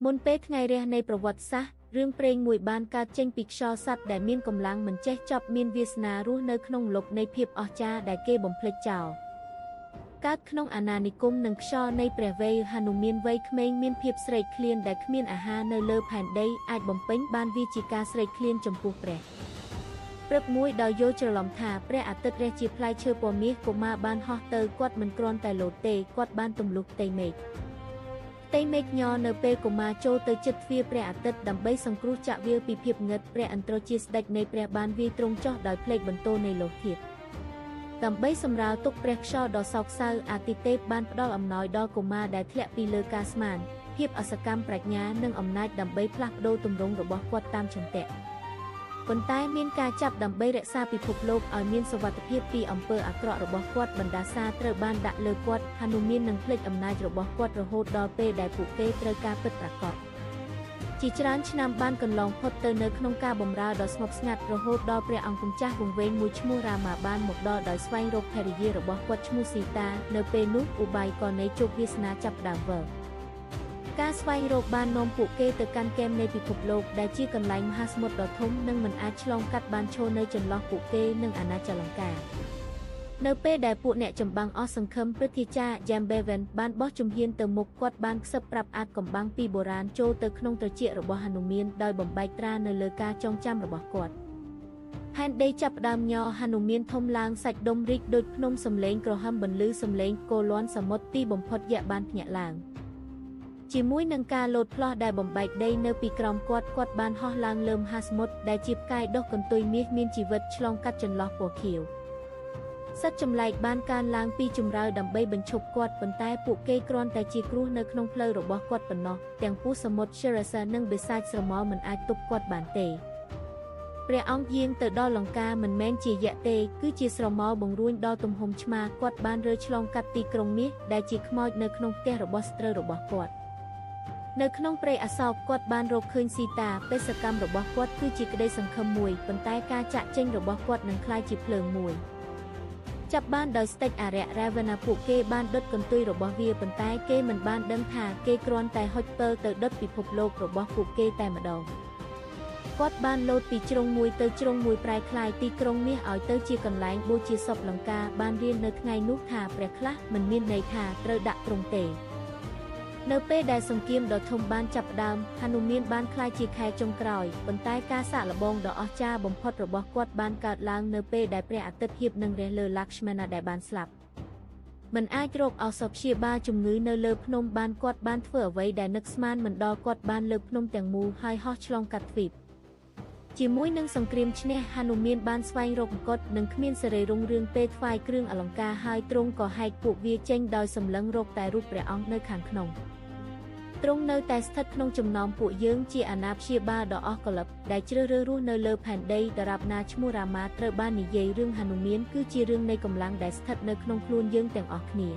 មុនពេលថ្ងៃរះនៃប្រវត្តិសាស្ត្ររឿងព្រេងមួយបានកើតចេញពីខ្យល់សត្វដែលមានកម្លាំងមិនចេះចប់មានវាសនារស់នៅក្នុងលោកនៃភាពអស្ចារ្យដែលគេបំភ្លេចចោលកើតក្នុងអាណានិគមនិងខ្យល់នៃព្រះវេយហនុមានវ័យក្មេងមានភាពស្រេកឃ្លានដែលគ្មានអាហារនៅលើផែនដីអាចបំពេញបានវាជាការស្រេកឃ្លានចំពោះព្រះព្រឹកមួយដោយយល់ច្រឡំថាព្រះអាទិត្យរះជាផ្លែឈើពណ៌មាសកុមារបានហោះទៅគាត់មិនគ្រាន់តែលោតទេគាត់បានទម្លុះផ្ទៃមេឃញ័រនៅពេលកុមារចូលទៅជិតទ្វារព្រះអាទិត្យដើម្បីសង្គ្រោះចាក់វាលពីភាពងឹតព្រះឥន្ទ្រជាស្ដេចនៃព្រះបានវាយទ្រង់ចុះដោយភ្លេចបន្ទោនៃលោហធាតុដើម្បីសម្រាលទុក្ខព្រះខ្យល់ដ៏សោកសៅអាទិទេពបានផ្ដល់អំណោយដល់កុមារដែលធ្លាក់ពីលើការស្មានភាពអសកម្មប្រាជ្ញានិងអំណាចដើម្បីផ្លាស់ប្ដូរទម្រង់របស់គាត់តាមឆន្ទៈប៉ុន្តែមានការចាប់ដើម្បីរក្សាពិភពលោកឲ្យមានសុវត្ថិភាពពីអំពើអាក្រក់របស់គាត់បណ្ដាសាត្រូវបានដាក់លើគាត់ហនុមាននឹងភ្លេចអំណាចរបស់គាត់រហូតដល់ពេលដែលពួកគេត្រូវការពិតប្រាកដជាច្រើនឆ្នាំបានកន្លងផុតទៅនៅក្នុងការបម្រើដ៏ស្ងប់ស្ងាត់រហូតដល់ព្រះអង្គម្ចាស់វង្វេងមួយឈ្មោះរាមាបានមកដល់ដោយស្វែងរកភរិយារបស់គាត់ឈ្មោះស៊ីតានៅពេលនោះឧបាយកលនៃជោគវាសនាចាប់ផ្ដើមវិលការស្វែងរកបាននាំពួកគេទៅកាន់គែមនៃពិភពលោកដែលជាកន្លែងមហាសមុទ្រដ៏ធំនិងមិនអាចឆ្លងកាត់បានឈរនៅចន្លោះពួកគេនិងអាណាចក្រលង្កានៅពេលដែលពួកអ្នកចម្បាំងអស់សង្ឃឹមព្រឹទ្ធាចារ្យ Jambevan បានបោះជំហានទៅមុខគាត់បានខ្សឹបប្រាប់អាចកំបាំងពីបុរាណចូលទៅក្នុងត្រចៀករបស់ហនុមានដោយបំបែកត្រានៅលើការចងចាំរបស់គាត់ផែនដីចាប់ផ្ដើមញ័រហនុមានធំឡើងសាច់ដុំរីកដូចភ្នំសំឡេងក្រហមបន្លឺសំឡេងគោលាន់សមុទ្រទីបំផុតយៈបានភ្ញាក់ឡើងជាមួយនឹងការលោតផ្លោះដែលបំបែកដីនៅពីក្រោមគាត់បានហោះឡើងលើមហាសមុទ្រដែលជាផ្កាយដុះកន្ទុយមាសមានជីវិតឆ្លងកាត់ចន្លោះពណ៌ខៀវសត្វចម្លែកបានកើនឡើងពីជម្រៅដើម្បីបញ្ឈប់គាត់ប៉ុន្តែពួកគេគ្រាន់តែជាគ្រោះនៅក្នុងផ្លូវរបស់គាត់ប៉ុណ្ណោះទាំងពស់សមុទ្រ Sharasa និងបិសាចស្រមោលមិនអាចទប់គាត់បានទេព្រះអង្គយាងទៅដល់លង្កាមិនមែនជាយៈទេគឺជាស្រមោលបង្រួញដល់ទំហំឆ្មាគាត់បានរើឆ្លងកាត់ទីក្រុងមាសដែលជាខ្មោចនៅក្នុងផ្ទះរបស់ស្ត្រូវរបស់គាត់នៅក្នុងព្រៃអសោកគាត់បានរកឃើញស៊ីតាបេសកម្មរបស់គាត់គឺជាក្តីសង្ឃឹមមួយប៉ុន្តែការចាក់ចេញរបស់គាត់នឹងក្លាយជាភ្លើងមួយចាប់បានដោយស្ដេចអារក្ស Ravana ពួកគេបានដុតកន្ទុយរបស់វាប៉ុន្តែគេមិនបានដឹងថាគេគ្រាន់តែហុចពិលទៅដុតពិភពលោករបស់ពួកគេតែម្ដងគាត់បានលោតពីជ្រុងមួយទៅជ្រុងមួយប្រែក្លាយទីក្រុងមាសឲ្យទៅជាកន្លែងបូជាសពលង្កាបានរៀននៅថ្ងៃនោះថាព្រះខ្លះមិនមានន័យថាត្រូវដាក់ទ្រង់ទេនៅពេលដែលសង្គ្រាមដ៏ធំបានចាប់ផ្ដើមហនុមានបានក្លាយជាខែចុងក្រោយប៉ុន្តែការសាកល្បងដ៏អស្ចារ្យបំផុតរបស់គាត់បានកើតឡើងនៅពេលដែលព្រះអាទិត្យហៀបនឹងរះលើ Lakshmana ដែលបានស្លាប់មិនអាចរកឱសថព្យាបាលជំងឺនៅលើភ្នំបានគាត់បានធ្វើអ្វីដែលនឹកស្មានមិនដល់គាត់បានលើកភ្នំទាំងមូលហើយហោះឆ្លងកាត់ទ្វីបជាមួយនឹងសង្គ្រាមឈ្នះហនុមានបានស្វែងរកមកុដនិងគ្មានសេរីរុងរឿងពេលថ្វាយគ្រឿងអលង្ការហើយទ្រង់ក៏ហែកពួកវាចេញដោយសម្លឹងរកតែរូបព្រះអង្គនៅខាងក្នុងទ្រង់នៅតែស្ថិតក្នុងចំណោមពួកយើងជាអាណាព្យាបាលដ៏អស់កលឹបដែលជ្រើសរើសរស់នៅលើផែនដីដរាបណាឈ្មោះរាមាត្រូវបាននិយាយរឿងហនុមានគឺជារឿងនៃកម្លាំងដែលស្ថិតនៅក្នុងខ្លួនយើងទាំងអស់គ្នា